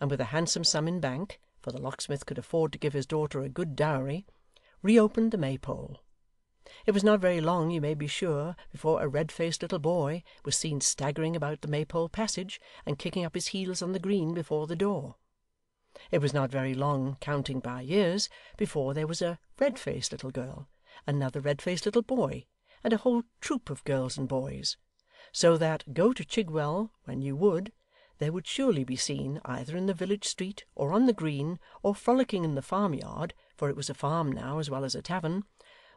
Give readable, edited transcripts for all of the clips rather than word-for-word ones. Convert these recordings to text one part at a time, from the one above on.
and with a handsome sum in bank, for the locksmith could afford to give his daughter a good dowry, reopened the Maypole. It was not very long, you may be sure, before a red-faced little boy was seen staggering about the Maypole passage, and kicking up his heels on the green before the door. It was not very long, counting by years, before there was a red-faced little girl, another red-faced little boy, and a whole troop of girls and boys, so that, go to Chigwell when you would, there would surely be seen, either in the village street, or on the green, or frolicking in the farmyard, for it was a farm now as well as a tavern,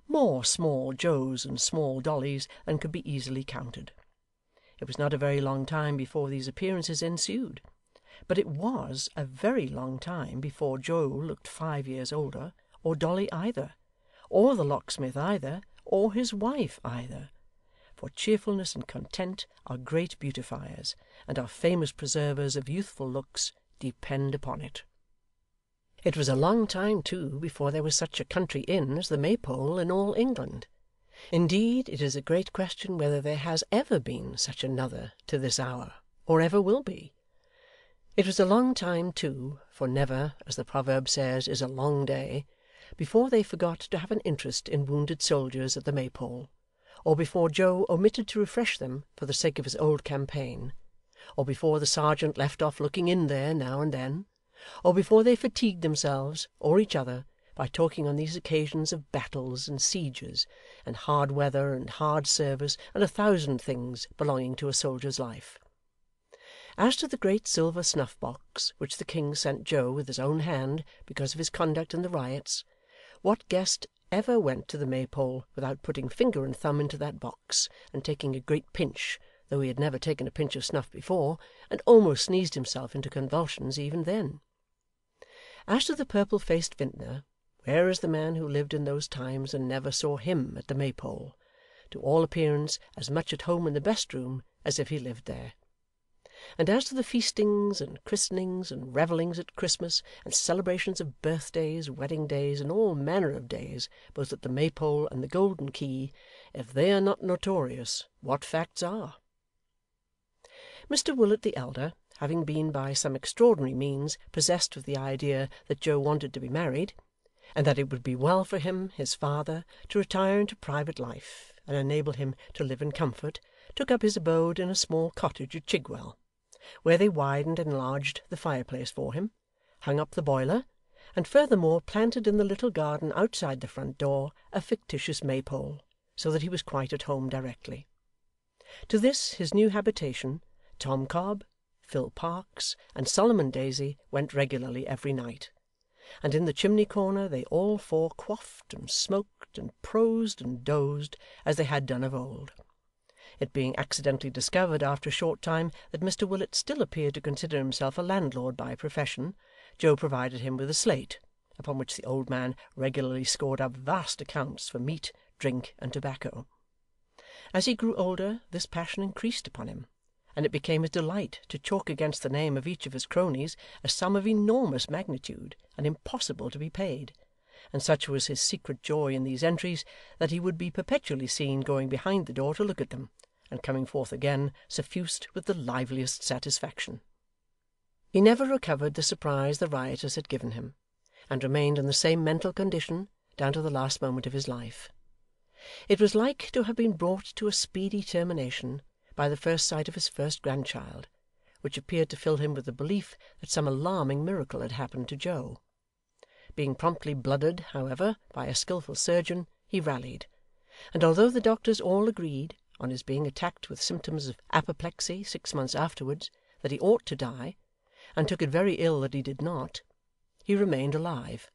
more small Joes and small Dollies than could be easily counted. It was not a very long time before these appearances ensued, but it was a very long time before Joe looked 5 years older, or Dolly either, or the locksmith either, or his wife either, for cheerfulness and content are great beautifiers, and are famous preservers of youthful looks, depend upon it. It was a long time, too, before there was such a country inn as the Maypole in all England. Indeed, it is a great question whether there has ever been such another to this hour, or ever will be. It was a long time, too, for never, as the proverb says, is a long day, before they forgot to have an interest in wounded soldiers at the Maypole, or before Joe omitted to refresh them for the sake of his old campaign, or before the sergeant left off looking in there now and then, or before they fatigued themselves, or each other, by talking on these occasions of battles and sieges, and hard weather and hard service, and 1,000 things belonging to a soldier's life. As to the great silver snuff-box which the king sent Joe with his own hand because of his conduct in the riots, what guest ever went to the Maypole without putting finger and thumb into that box, and taking a great pinch, though he had never taken a pinch of snuff before, and almost sneezed himself into convulsions even then? As to the purple-faced vintner, where is the man who lived in those times and never saw him at the Maypole, to all appearance as much at home in the best room as if he lived there? And as to the feastings and christenings and revellings at Christmas, and celebrations of birthdays, wedding days, and all manner of days, both at the Maypole and the Golden Key, if they are not notorious, what facts are? Mr Willet the elder, having been by some extraordinary means possessed with the idea that Joe wanted to be married, and that it would be well for him, his father, to retire into private life, and enable him to live in comfort, took up his abode in a small cottage at Chigwell, where they widened and enlarged the fireplace for him, hung up the boiler, and furthermore planted in the little garden outside the front door a fictitious Maypole, so that he was quite at home directly. To this his new habitation, Tom Cobb, Phil Parkes, and Solomon Daisy went regularly every night, and in the chimney-corner they all four quaffed and smoked and prosed and dozed as they had done of old. It being accidentally discovered after a short time that Mr Willet still appeared to consider himself a landlord by profession, Joe provided him with a slate, upon which the old man regularly scored up vast accounts for meat, drink, and tobacco. As he grew older, this passion increased upon him, and it became his delight to chalk against the name of each of his cronies a sum of enormous magnitude, and impossible to be paid; and such was his secret joy in these entries, that he would be perpetually seen going behind the door to look at them, and coming forth again suffused with the liveliest satisfaction. He never recovered the surprise the rioters had given him, and remained in the same mental condition down to the last moment of his life. It was like to have been brought to a speedy termination by the first sight of his first grandchild, which appeared to fill him with the belief that some alarming miracle had happened to Joe. Being promptly blooded, however, by a skilful surgeon, he rallied, and although the doctors all agreed, on his being attacked with symptoms of apoplexy 6 months afterwards, that he ought to die, and took it very ill that he did not, he remained alive,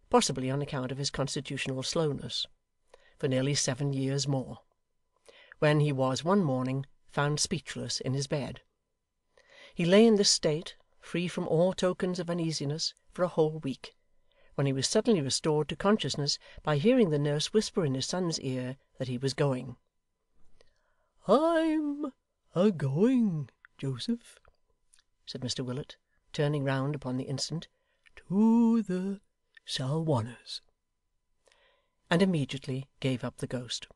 possibly on account of his constitutional slowness, for nearly 7 years more, when he was one morning found speechless in his bed. He lay in this state, free from all tokens of uneasiness, for a whole week, when he was suddenly restored to consciousness by hearing the nurse whisper in his son's ear that he was going. "I'm a-going, Joseph," said Mr Willet, turning round upon the instant, "to the Salwanners," and immediately gave up the ghost.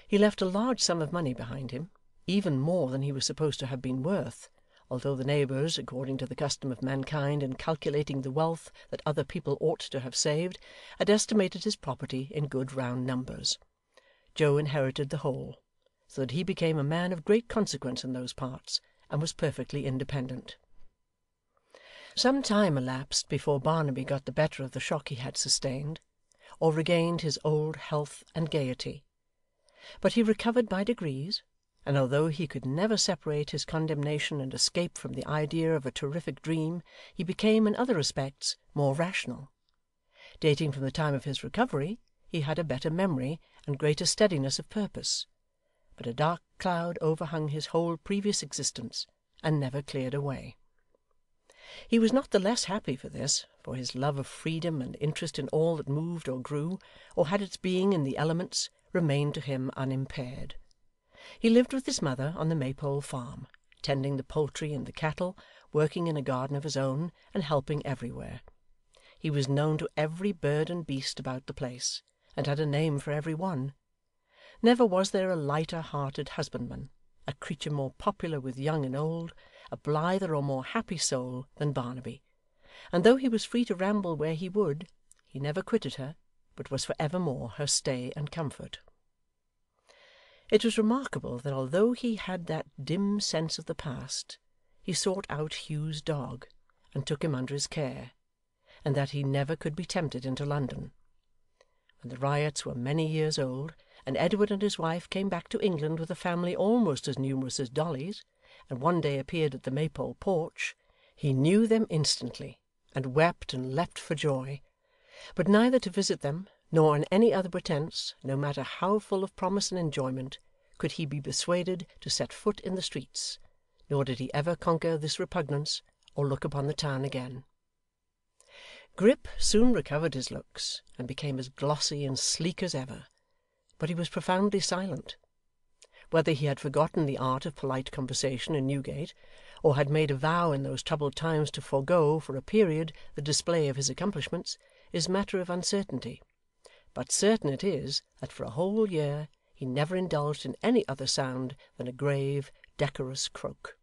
He left a large sum of money behind him, even more than he was supposed to have been worth, although the neighbours, according to the custom of mankind in calculating the wealth that other people ought to have saved, had estimated his property in good round numbers. Joe inherited the whole, so that he became a man of great consequence in those parts, and was perfectly independent. Some time elapsed before Barnaby got the better of the shock he had sustained, or regained his old health and gaiety. But he recovered by degrees, and although he could never separate his condemnation and escape from the idea of a terrific dream, he became, in other respects, more rational. Dating from the time of his recovery, he had a better memory and greater steadiness of purpose, but a dark cloud overhung his whole previous existence, and never cleared away. He was not the less happy for this, for his love of freedom and interest in all that moved or grew, or had its being in the elements, remained to him unimpaired. He lived with his mother on the Maypole farm, tending the poultry and the cattle, working in a garden of his own, and helping everywhere. He was known to every bird and beast about the place, and had a name for every one. Never was there a lighter hearted husbandman, a creature more popular with young and old, a blither or more happy soul than Barnaby, and though he was free to ramble where he would, he never quitted her, but was for evermore her stay and comfort. It was remarkable that although he had that dim sense of the past, he sought out Hugh's dog, and took him under his care, and that he never could be tempted into London. When the riots were many years old, and Edward and his wife came back to England with a family almost as numerous as Dolly's, and one day appeared at the Maypole porch, he knew them instantly, and wept and leapt for joy. But neither to visit them, nor on any other pretence, no matter how full of promise and enjoyment, could he be persuaded to set foot in the streets, nor did he ever conquer this repugnance, or look upon the town again. Grip soon recovered his looks, and became as glossy and sleek as ever, but he was profoundly silent. Whether he had forgotten the art of polite conversation in Newgate, or had made a vow in those troubled times to forego, for a period, the display of his accomplishments, is matter of uncertainty, but certain it is that for a whole year he never indulged in any other sound than a grave, decorous croak.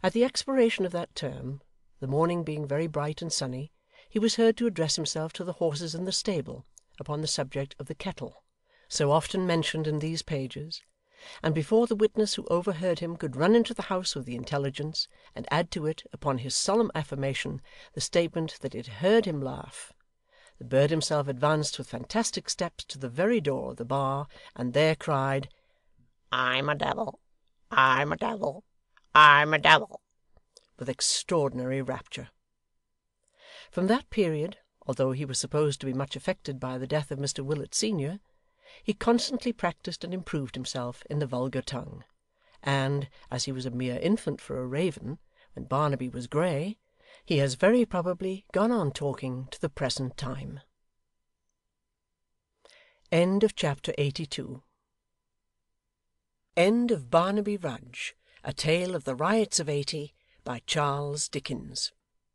At the expiration of that term, the morning being very bright and sunny, he was heard to address himself to the horses in the stable upon the subject of the kettle, so often mentioned in these pages, and before the witness who overheard him could run into the house with the intelligence, and add to it, upon his solemn affirmation, the statement that he had heard him laugh, the bird himself advanced with fantastic steps to the very door of the bar, and there cried, "I'm a devil! I'm a devil! I'm a devil!" with extraordinary rapture. From that period, although he was supposed to be much affected by the death of Mr Willet senior, he constantly practised and improved himself in the vulgar tongue, and, as he was a mere infant for a raven, when Barnaby was grey, he has very probably gone on talking to the present time. End of chapter 82. End of Barnaby Rudge, A Tale of the Riots of '80, by Charles Dickens.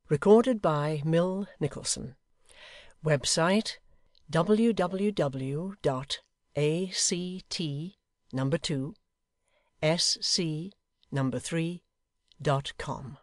Recorded by Mill Nicholson. Website www.act2sc3.com